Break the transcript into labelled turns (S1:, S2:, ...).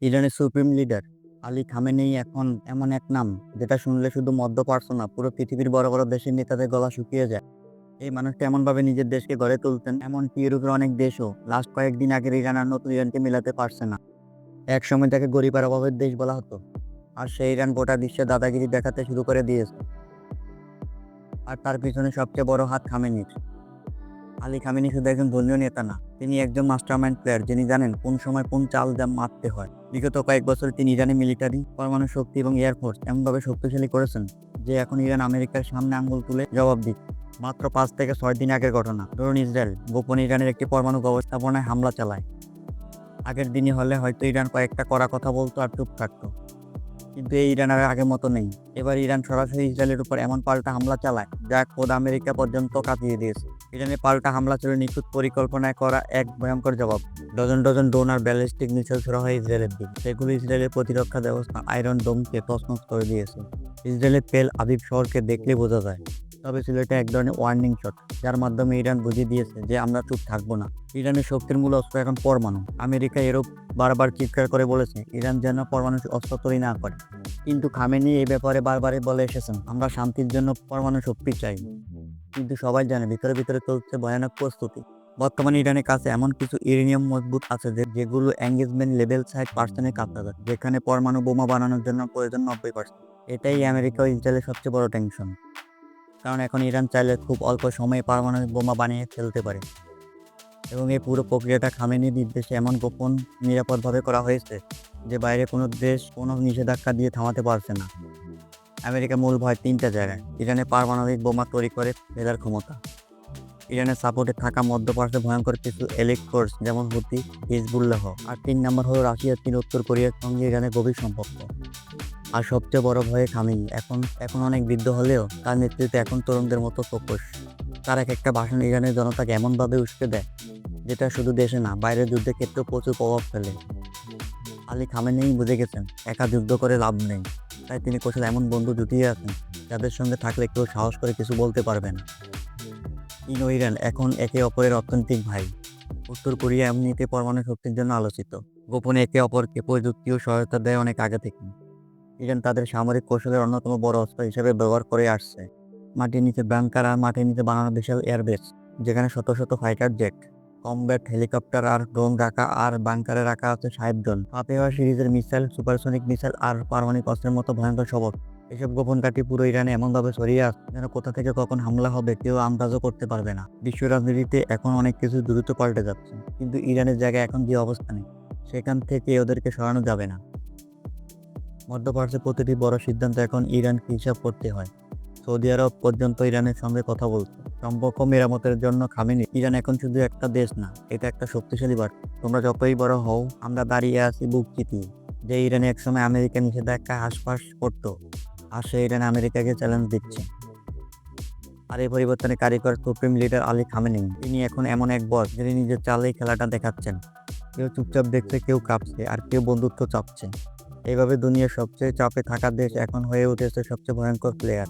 S1: ইরানের supreme leader Ali Khamenei এখন এমন এক নাম যেটা শুনলে শুধু মধ্য পারছো না, পুরো পৃথিবীর বড় বড় দেশের নেতাদের গলা শুকিয়ে যায়। এই মানুষটা এমনভাবে নিজের দেশকে গড়ে তুলতেন, এমনকি ইউরোপের অনেক দেশও লাস্ট কয়েকদিন আগের ইরান আর নতুন ইরানকে মিলাতে পারছে না। এক সময় তাকে গরিব আর অভাবের দেশ বলা হতো, আর সেই ইরান গোটা বিশ্বে দাদাগিরি দেখাতে শুরু করে দিয়েছে। আর তার পিছনে সবচেয়ে বড় হাত খামেনির। আলী খামেনি শুধু একজন ধর্মীয় নেতা না, তিনি একজন মাস্টারমাইন্ড প্লেয়ার, যিনি জানেন কোন সময় কোন চাল মারতে হয়। বিগত কয়েক বছর তিনি ইরানি মিলিটারি, পরমাণু শক্তি এবং এয়ারফোর্স এমনভাবে শক্তিশালী করেছেন যে এখন ইরান আমেরিকার সামনে আঙ্গুল তুলে জবাব দিচ্ছে। মাত্র 5 থেকে 6 দিন আগের ঘটনা, ধরুন ইসরায়েল গোপন ইরানের একটি পরমাণু ব্যবস্থাপনায় হামলা চালায়। আগের দিনই হলে হয়তো ইরান কয়েকটা কড়া কথা বলতো আর চুপ থাকতো, কিন্তু এই ইরান আর আগের মতো নেই। এবার ইরান সরাসরি ইসরায়েলের উপর এমন পাল্টা হামলা চালায় যা খোদ আমেরিকা পর্যন্ত কাঁপিয়ে দিয়েছে। ইরানের পাল্টা হামলা ছিল নিখুঁত পরিকল্পনায় করা এক ভয়ঙ্কর জবাব। ডজন ডজন ড্রোন আর ব্যালিস্টিক মিসাইল ছোড়া হয় ইসরায়েলের দিকে। সেগুলো ইসরায়েলের প্রতিরক্ষা ব্যবস্থা আয়রন ডোমকে তছনছ করে দিয়েছে। ইসরায়েলের তেল আবিব শহরকে দেখলে বোঝা যায়। তবে ছিল এটা এক ধরনের ওয়ার্নিং শট, যার মাধ্যমে ইরান বুঝিয়ে দিয়েছে যে আমরা চুপ থাকবো না। ইরানের শক্তির মূল অস্ত্র এখন পরমাণু। আমেরিকা এরও বারবার চিৎকার করে বলেছে ইরান যেন পরমাণু অস্ত্র তৈরি না করে। কিন্তু খামেনি এই ব্যাপারে বারবারই বলে এসেছেন, আমরা শান্তির জন্য পরমাণু শক্তি চাই। কিন্তু সবাই জানে ভিতরে ভিতরে চলছে ভয়ানক প্রস্তুতি। বর্তমানে ইরানের কাছে এমন কিছু ইউরেনিয়াম মজবুত আছে যেগুলো এঙ্গেজমেন্ট লেভেল 60%-এর কাছাকাছি, যেখানে পরমাণু বোমা বানানোর জন্য প্রয়োজন 90%। এটাই আমেরিকা ও ইসরায়েলের সবচেয়ে বড় টেনশন, কারণ এখন ইরান চাইলে খুব অল্প সময়ে পারমাণবিক বোমা বানিয়ে ফেলতে পারে। এবং এই পুরো প্রক্রিয়াটা খামেনির নির্দেশে এমন গোপন নিরাপদভাবে করা হয়েছে যে বাইরে কোনো দেশ কোনো নিষেধাজ্ঞা দিয়ে থামাতে পারছে না। আমেরিকা মূল ভয় 3টা জায়গায়: ইরানে পারমাণবিক বোমা তৈরি করে ফেলার ক্ষমতা, ইরানের সাপোর্টে থাকা মধ্যপ্রাচ্যে ভয়ঙ্কর কিছু এলিট ফোর্স যেমন হুতি, হিজবুল্লাহ, আর 3 নম্বর হলো রাশিয়া, চীন, উত্তর কোরিয়ার সঙ্গে ইরানের গভীর সম্পর্ক। আর সবচেয়ে বড় ভয়ে খামেনি এখন অনেক বৃদ্ধ হলেও তার নেতৃত্বে এখন তরুণদের মতো ফোকস। তার একটা ভাষণ ইরানের জনতাকে এমনভাবে উস্কে দেয় যেটা শুধু দেশে না, বাইরের যুদ্ধের ক্ষেত্রেও প্রচুর প্রভাব ফেলে। আলী খামেনেই বুঝে গেছেন একা যুদ্ধ করে লাভ নেই, তাই তিনি কৌশল এমন বন্ধু জুটিয়ে আছেন যাদের সঙ্গে থাকলে কেউ সাহস করে কিছু বলতে পারবে না। চীন ও ইরান এখন একে অপরের অর্থনৈতিক ভাই। উত্তর কোরিয়া এমনিতে পরমাণু শক্তির জন্য আলোচিত, গোপনে একে অপরকে প্রযুক্তি ও সহায়তা দেয় অনেক আগে থেকে। ইরান তাদের সামরিক কৌশলের অন্যতম বড় অস্ত্র হিসেবে ব্যবহার করে আসছে মাটির নিচে ব্যাংকার আর মাটির নিচে বানানো বিশাল এয়ারবেস, যেখানে শত শত ফাইটার জেট, কমব্যাট হেলিকপ্টার আর ড্রোন রাখা, আর বাংকারে রাখা আছে 60 জন ফাতেহা সিরিজের মিসাইল, সুপারসনিক মিসাইল আর পারমাণবিক অস্ত্রের মতো ভয়ঙ্কর সবক। এসব গোপন ঘাঁটি পুরো ইরানে এমনভাবে ছড়িয়ে আছে যেন কোথা থেকে কখন হামলা হবে কেউ আন্দাজও করতে পারবে না। বিশ্ব রাজনীতিতে এখন অনেক কিছু দ্রুত পাল্টে যাচ্ছে, কিন্তু ইরানের জায়গায় এখন যে অবস্থানে সেখান থেকে ওদেরকে সরানো যাবে না। মধ্যপ্রাচ্যের প্রতিটি বড় সিদ্ধান্ত এখন ইরানকে হিসাব করতে হয়। সৌদি আরব পর্যন্ত ইরানের সঙ্গে কথা বলছে সম্পর্ক মেরামতের জন্য। খামেনি ইরান এখন শুধু একটা দেশ না, এটা একটা শক্তিশালী বার্তা। তোমরা যতই বড় হও, আমরা দাঁড়িয়ে আছি বুক চিতিয়ে। যে ইরানে একসময় আমেরিকা নিষেধাজ্ঞা হাসপাস করতো, আর সে ইরান আমেরিকাকে চ্যালেঞ্জ দিচ্ছে। আর এই পরিবর্তনে কারিগর সুপ্রিম লিডার আলী খামেনি। তিনি এখন এমন এক বস যিনি নিজের চালেই খেলাটা দেখাচ্ছেন। কেউ চুপচাপ দেখছে, কেউ কাঁপছে, আর কেউ বন্ধুত্ব চাপছে। এইভাবে দুনিয়ার সবচেয়ে চাপে থাকা দেশ এখন হয়ে উঠেছে সবচেয়ে ভয়ঙ্কর প্লেয়ার।